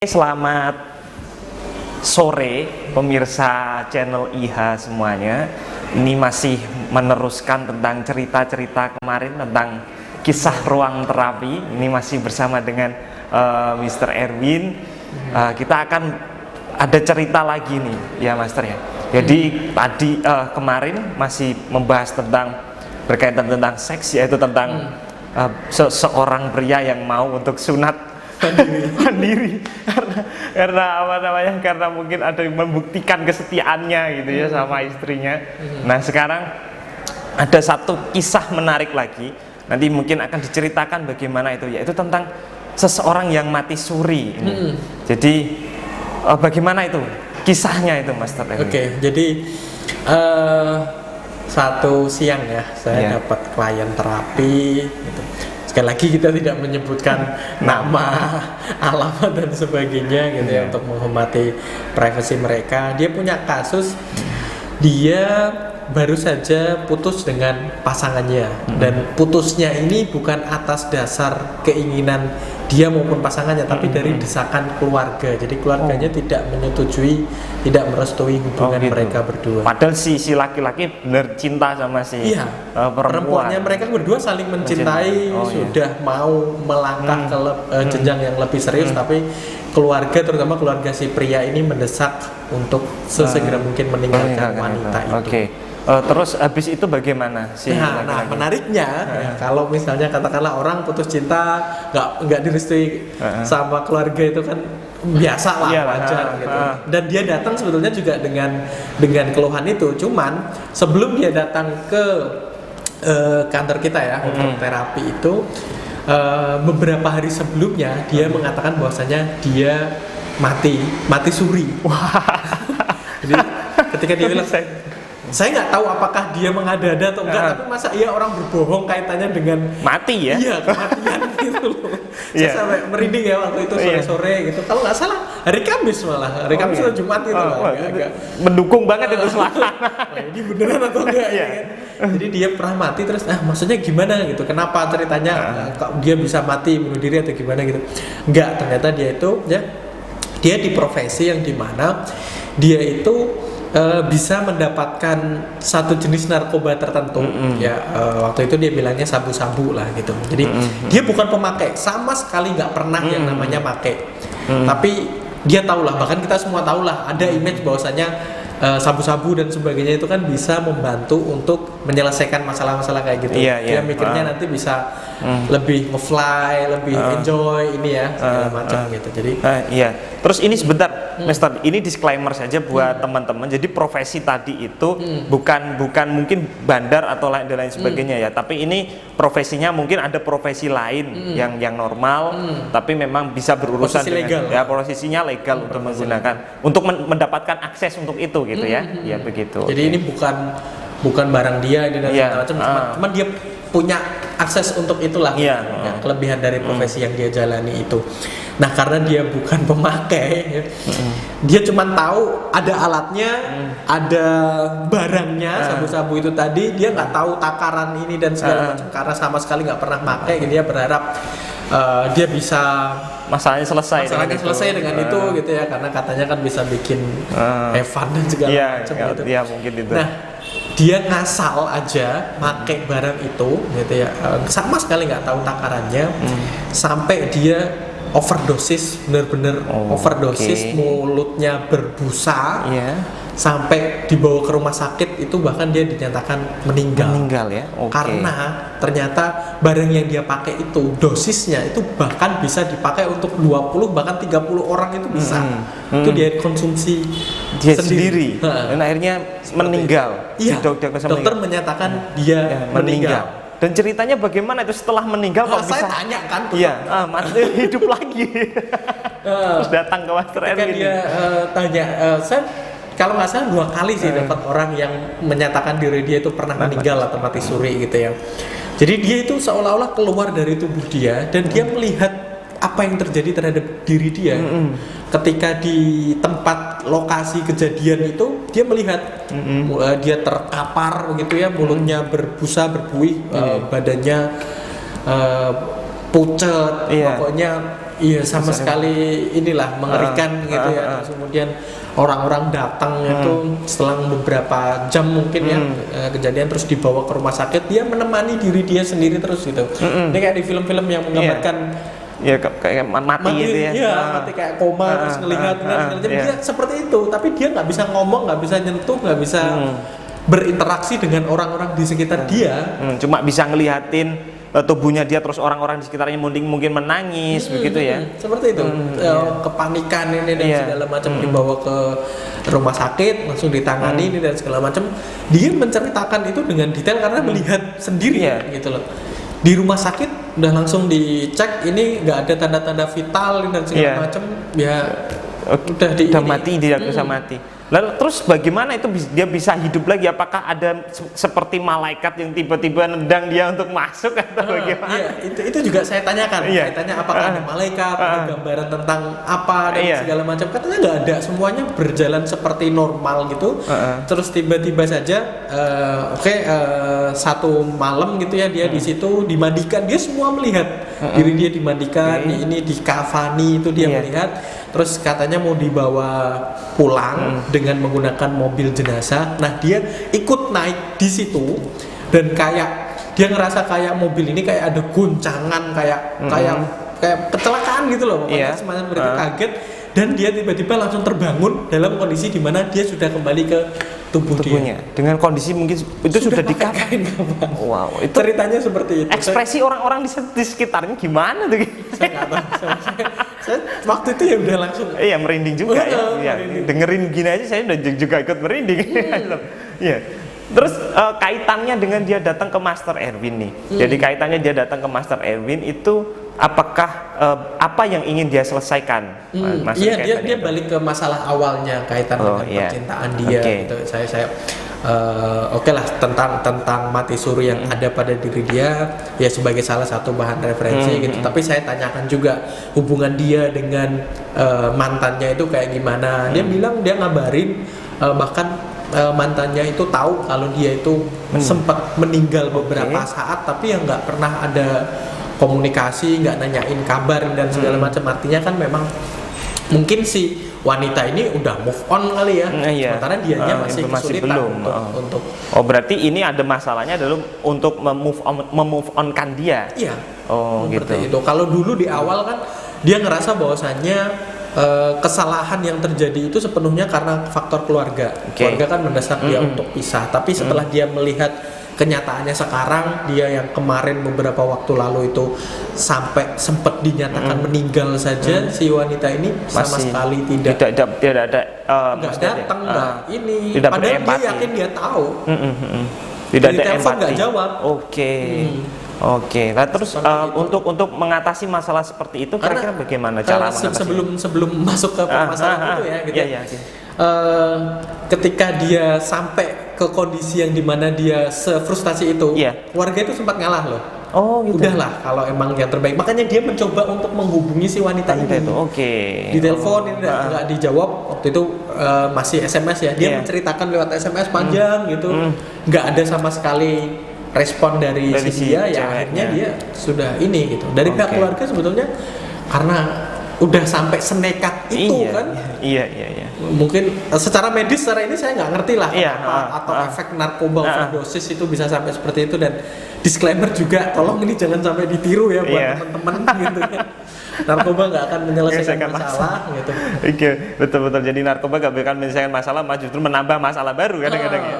Selamat sore pemirsa channel IH semuanya. Ini masih meneruskan tentang cerita-cerita kemarin tentang kisah ruang terapi. Ini masih bersama dengan Mr. Erwin. Kita akan ada cerita lagi nih ya Master ya. Jadi tadi kemarin masih membahas tentang berkaitan tentang seks, yaitu tentang seorang pria yang mau untuk sunat mandiri karena mungkin ada yang membuktikan kesetiaannya gitu ya sama istrinya. Nah sekarang ada satu kisah menarik lagi, nanti mungkin akan diceritakan bagaimana itu, yaitu tentang seseorang yang mati suri ini. Jadi bagaimana itu kisahnya itu Master? Oke, jadi satu siang ya saya dapat klien terapi gitu. Sekali lagi kita tidak menyebutkan nama, alamat dan sebagainya gitu ya, untuk menghormati privasi mereka. Dia punya kasus, dia baru saja putus dengan pasangannya, dan putusnya ini bukan atas dasar keinginan dia maupun pasangannya, tapi dari desakan keluarga. Jadi keluarganya tidak menyetujui, tidak merestui hubungan mereka berdua. Padahal si laki-laki benar cinta sama si perempuannya. Mereka berdua saling mencintai, sudah mau melangkah ke jenjang yang lebih serius, tapi keluarga, terutama keluarga si pria ini mendesak untuk sesegera mungkin meninggalkan wanita itu. Terus habis itu bagaimana sih? Nah menariknya ya, kalau misalnya katakanlah orang putus cinta nggak direstui sama keluarga, itu kan biasa lah, wajar gitu. Dan dia datang sebetulnya juga dengan keluhan itu. Cuman sebelum dia datang ke kantor kita ya untuk terapi itu, beberapa hari sebelumnya dia mengatakan bahwasanya dia mati suri. Jadi ketika dia bilang, saya nggak tahu apakah dia mengada-ada atau enggak, tapi masa iya orang berbohong kaitannya dengan mati ya? Iya, kematian gitu loh. Saya sampai merinding ya waktu itu sore-sore gitu. Kalau nggak salah hari Kamis, malah hari Kamis atau Jumat gitu lah. Agak mendukung banget itu selama. Ini beneran atau enggak ya kan? Jadi dia pernah mati, terus maksudnya gimana gitu? Kenapa ceritanya dia bisa mati bunuh diri atau gimana gitu? Enggak, ternyata dia itu dia di profesi yang dimana dia itu bisa mendapatkan satu jenis narkoba tertentu waktu itu dia bilangnya sabu-sabu lah gitu. Jadi dia bukan pemakai, sama sekali nggak pernah yang namanya pakai, tapi dia tahulah, bahkan kita semua tahulah ada image bahwasanya sabu-sabu dan sebagainya itu kan bisa membantu untuk menyelesaikan masalah-masalah kayak gitu. Dia mikirnya nanti bisa lebih nge-fly, lebih enjoy ini ya segala macam gitu. Jadi terus ini sebentar Mister, ini disclaimer saja buat teman-teman. Jadi profesi tadi itu bukan mungkin bandar atau lain sebagainya ya, tapi ini profesinya mungkin ada profesi lain yang normal, tapi memang bisa berurusan posisi legal, ya posisinya legal untuk menggunakan, untuk mendapatkan akses untuk itu gitu ya. Ya begitu. Jadi ini bukan barang dia dan segala macam, cuman dia punya akses untuk itulah. Kelebihan dari profesi yang dia jalani itu. Nah, karena dia bukan pemakai, dia cuma tahu ada alatnya, ada barangnya, sabu-sabu itu tadi, dia nggak tahu takaran ini dan segala macam, karena sama sekali nggak pernah pakai. Dia berharap dia bisa masalahnya selesai dengan itu gitu ya, karena katanya kan bisa bikin fun dan segala macam gitu. Iya, mungkin itu. Nah, dia ngasal aja pakai barang itu gitu ya, sama sekali nggak tahu takarannya, sampai dia overdosis, bener-bener overdosis, mulutnya berbusa, sampai dibawa ke rumah sakit. Itu bahkan dia dinyatakan meninggal ya. Karena ternyata barang yang dia pakai itu dosisnya itu bahkan bisa dipakai untuk 20 bahkan 30 orang itu bisa. Itu dia konsumsi dia sendiri. Dan akhirnya meninggal. Dokter menyatakan dia meninggal. Dan ceritanya bagaimana itu setelah meninggal kok bisa? Saya tanya kan, mati hidup lagi. Terus datang ke Master Erwin. Dia tanya, saya kalau nggak salah 2 kali sih dapat orang yang menyatakan diri dia itu pernah meninggal atau mati suri gitu ya. Jadi dia itu seolah-olah keluar dari tubuh dia, dan dia melihat apa yang terjadi terhadap diri dia. Ketika di tempat lokasi kejadian itu, dia melihat dia terkapar begitu ya, mulutnya berbusa, berbuih, badannya pucat, pokoknya Iya, sama sekali inilah mengerikan gitu ya. Terus kemudian orang-orang datang itu setelah beberapa jam mungkin ya kejadian, terus dibawa ke rumah sakit, dia menemani diri dia sendiri terus gitu. Ini kayak di film-film yang menggambarkan ya kayak mati gitu ya. Iya, mati kayak koma terus ngelihat dia seperti itu, tapi dia nggak bisa ngomong, nggak bisa nyentuh, nggak bisa berinteraksi dengan orang-orang di sekitar dia. Cuma bisa ngelihatin tubuhnya dia, terus orang-orang di sekitarnya mungkin menangis begitu ya. Seperti itu. Kepanikan ini dan segala macam, dibawa ke rumah sakit, langsung ditangani ini dan segala macam. Dia menceritakan itu dengan detail karena melihat sendiri gitu loh. Di rumah sakit udah langsung dicek, ini nggak ada tanda-tanda vital dan segala macam, ya udah mati, tidak bisa mati. Lalu terus bagaimana itu dia bisa hidup lagi? Apakah ada seperti malaikat yang tiba-tiba nendang dia untuk masuk atau bagaimana? Iya, itu juga saya tanyakan. Saya tanya apakah ada malaikat, ada gambaran tentang apa dan segala macam. Katanya nggak ada, semuanya berjalan seperti normal gitu. Terus tiba-tiba saja, satu malam gitu ya dia di situ dimandikan, dia semua melihat diri dia dimandikan, ini dikafani itu dia melihat. Terus katanya mau dibawa pulang dengan menggunakan mobil jenazah. Nah, dia ikut naik di situ dan kayak dia ngerasa kayak mobil ini kayak ada goncangan, kayak kecelakaan gitu loh. Pokoknya semacam mereka kaget dan dia tiba-tiba langsung terbangun dalam kondisi di mana dia sudah kembali ke tubuhnya. Dengan kondisi mungkin itu sudah dikafani. Wow, itu ceritanya seperti itu. Ekspresi orang-orang di sekitarnya gimana tuh? Saya nggak tahu. Saya waktu itu ya udah langsung. Iya, merinding juga ya. Dengerin gini aja saya udah juga ikut merinding. Iya. Terus kaitannya dengan dia datang ke Master Erwin nih. Jadi kaitannya dia datang ke Master Erwin itu apakah apa yang ingin dia selesaikan? Iya, dia balik ke masalah awalnya kaitan dengan percintaan dia. Gitu. Saya lah tentang mati suri yang ada pada diri dia ya sebagai salah satu bahan referensi gitu. Tapi saya tanyakan juga hubungan dia dengan mantannya itu kayak gimana. Dia bilang dia ngabarin bahkan mantannya itu tahu kalau dia itu sempat meninggal beberapa saat, tapi yang nggak pernah ada komunikasi, nggak nanyain kabar dan segala macam. Artinya kan memang mungkin si wanita ini udah move on kali ya, sementara dianya masih kesulitan untuk berarti ini ada masalahnya adalah untuk memove onkan dia. Iya. Gitu. Itu kalau dulu di awal kan dia ngerasa bahwasannya kesalahan yang terjadi itu sepenuhnya karena faktor keluarga. Keluarga kan mendesak dia untuk pisah. Tapi setelah dia melihat kenyataannya sekarang, dia yang kemarin beberapa waktu lalu itu sampai sempat dinyatakan meninggal saja, si wanita ini sama sekali tidak ada nggak datang, nggak ini. Tidak padahal berempati. dia yakin dia tahu. Tidak ada telepon empati. nggak jawab. Oke. Nah terus untuk mengatasi masalah seperti itu kira-kira bagaimana cara mengatasi? Sebelum masuk ke permasalahan itu ya gitu. Ketika dia sampai ke kondisi yang dimana dia sefrustasi itu, warga itu sempat ngalah loh. Gitu. Udahlah kalau emang yang terbaik. Makanya dia mencoba untuk menghubungi si wanita ini. Di telepon ini nggak dijawab. Waktu itu masih SMS ya. Dia menceritakan lewat SMS panjang gitu. Nggak ada sama sekali respon dari si dia, ya akhirnya dia sudah ini gitu. Dari pihak keluarga sebetulnya karena udah sampai senekat itu kan. Iya. Mungkin secara medis secara ini saya nggak ngerti lah atau efek narkoba overdosis itu bisa sampai seperti itu. Dan disclaimer juga, tolong ini jangan sampai ditiru ya buat teman-teman gitu kan. Narkoba nggak akan menyelesaikan masalah gitu. Betul. Jadi narkoba nggak akan menyelesaikan masalah, malah justru menambah masalah baru kadang-kadang ya.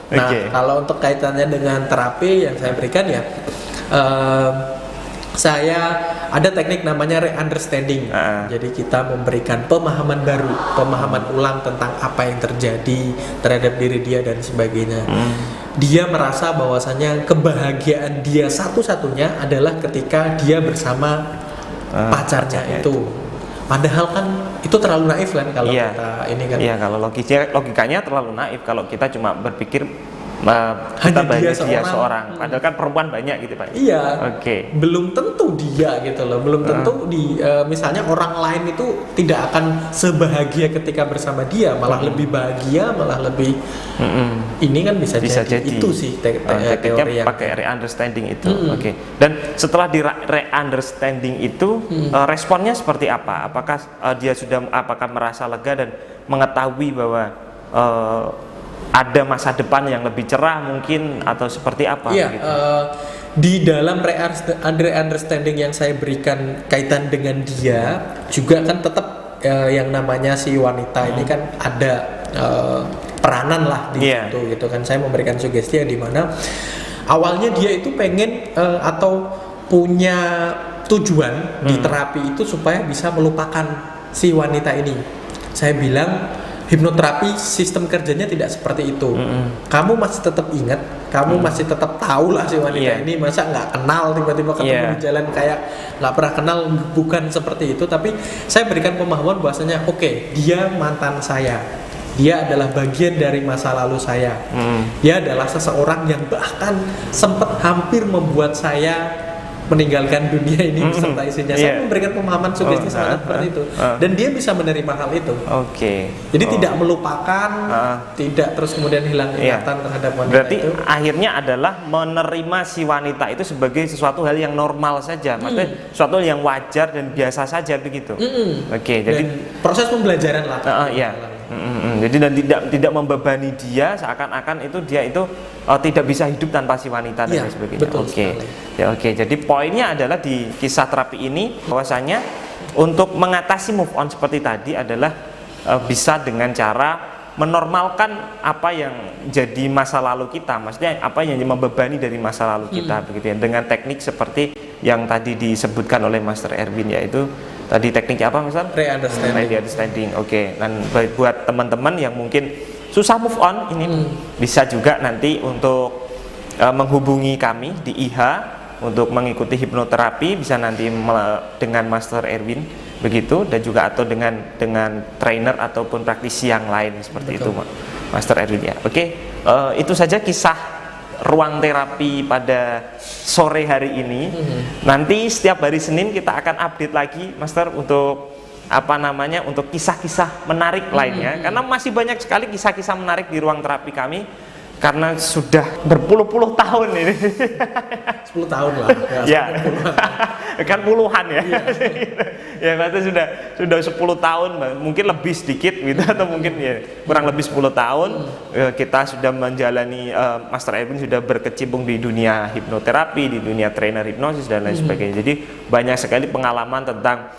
Nah, kalau untuk kaitannya dengan terapi yang saya berikan ya, saya ada teknik namanya re-understanding. Jadi kita memberikan pemahaman baru, pemahaman ulang tentang apa yang terjadi terhadap diri dia dan sebagainya. Dia merasa bahwasanya kebahagiaan dia satu-satunya adalah ketika dia bersama pacarnya itu. Padahal kan itu terlalu naif kan kalau kita ini kan. Iya, kalau logikanya terlalu naif kalau kita cuma berpikir kita Hanya banyak dia dia seorang. seorang. Padahal kan perempuan banyak gitu Pak. Iya. Oke. Belum tentu dia gitu loh. Belum tentu misalnya orang lain itu tidak akan sebahagia ketika bersama dia, malah lebih bahagia, malah lebih ini kan bisa jadi. Itu sih teori yang pakai re-understanding itu. Oke. Dan setelah di re-understanding itu responnya seperti apa? Apakah dia sudah merasa lega dan mengetahui bahwa ada masa depan yang lebih cerah mungkin, atau seperti apa? Iya, gitu? di dalam re-understanding yang saya berikan kaitan dengan dia juga kan tetap yang namanya si wanita ini kan ada peranan lah di situ gitu kan. Saya memberikan sugesti yang dimana awalnya dia itu pengen atau punya tujuan di terapi itu supaya bisa melupakan si wanita ini. Saya bilang hipnoterapi sistem kerjanya tidak seperti itu. Kamu masih tetap ingat, kamu masih tetap tahu lah si wanita ini, masa nggak kenal tiba-tiba ketemu di jalan kayak nggak pernah kenal, bukan seperti itu. Tapi saya berikan pemahaman bahwasanya oke, dia mantan saya, dia adalah bagian dari masa lalu saya, dia adalah seseorang yang bahkan sempat hampir membuat saya meninggalkan dunia ini beserta istrinya. Saya memberikan pemahaman sugesti seperti itu, dan dia bisa menerima hal itu. Oke. Jadi tidak melupakan, tidak terus kemudian hilang ingatan terhadap wanita. Berarti itu. akhirnya adalah menerima si wanita itu sebagai sesuatu hal yang normal saja, maksudnya sesuatu yang wajar dan biasa saja begitu. Oke. Jadi proses pembelajaran lah. Jadi dan tidak membebani dia, seakan-akan itu dia itu tidak bisa hidup tanpa si wanita dan lain sebagainya. Betul sekali. Oke. Jadi poinnya adalah di kisah terapi ini bahwasanya untuk mengatasi move on seperti tadi adalah bisa dengan cara menormalkan apa yang jadi masa lalu kita, maksudnya apa yang membebani dari masa lalu kita, begitu ya, dengan teknik seperti yang tadi disebutkan oleh Master Erwin, yaitu tadi tekniknya apa Master? Re-understanding. Oke. Dan buat teman-teman yang mungkin susah move on ini bisa juga nanti untuk menghubungi kami di IH untuk mengikuti hipnoterapi, bisa nanti dengan Master Erwin begitu, dan juga atau dengan trainer ataupun praktisi yang lain seperti itu Master Erwin ya. Oke. Itu saja kisah ruang terapi pada sore hari ini. Nanti setiap hari Senin kita akan update lagi Master untuk untuk kisah-kisah menarik lainnya, karena masih banyak sekali kisah-kisah menarik di ruang terapi kami, karena sudah berpuluh-puluh tahun ini. 10 tahun lah ya. Kan puluhan ya. Ya berarti sudah 10 tahun, mungkin lebih sedikit gitu, atau mungkin ya kurang lebih 10 tahun kita sudah menjalani, Master Erwin sudah berkecimpung di dunia hipnoterapi, di dunia trainer hipnosis dan lain sebagainya. Jadi banyak sekali pengalaman tentang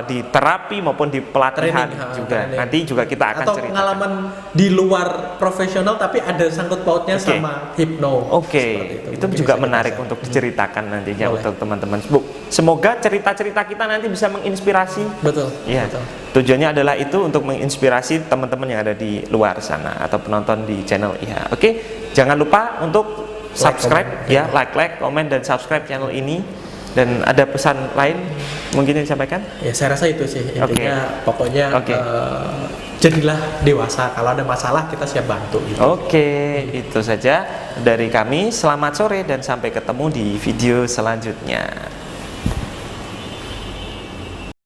di terapi maupun di pelatihan juga. Nanti juga kita akan ceritakan. Atau pengalaman di luar profesional tapi ada sangkut pautnya sama hipno. Itu juga menarik untuk diceritakan nantinya untuk teman-teman. Semoga cerita-cerita kita nanti bisa menginspirasi. Betul. Ya. Betul. Tujuannya adalah itu, untuk menginspirasi teman-teman yang ada di luar sana atau penonton di channel IHA. Oke. Jangan lupa untuk subscribe, like, komen dan subscribe channel ini. Dan ada pesan lain mungkin yang disampaikan? Ya saya rasa itu sih intinya. Pokoknya jadilah dewasa, kalau ada masalah kita siap bantu gitu. Itu saja dari kami. Selamat sore dan sampai ketemu di video selanjutnya.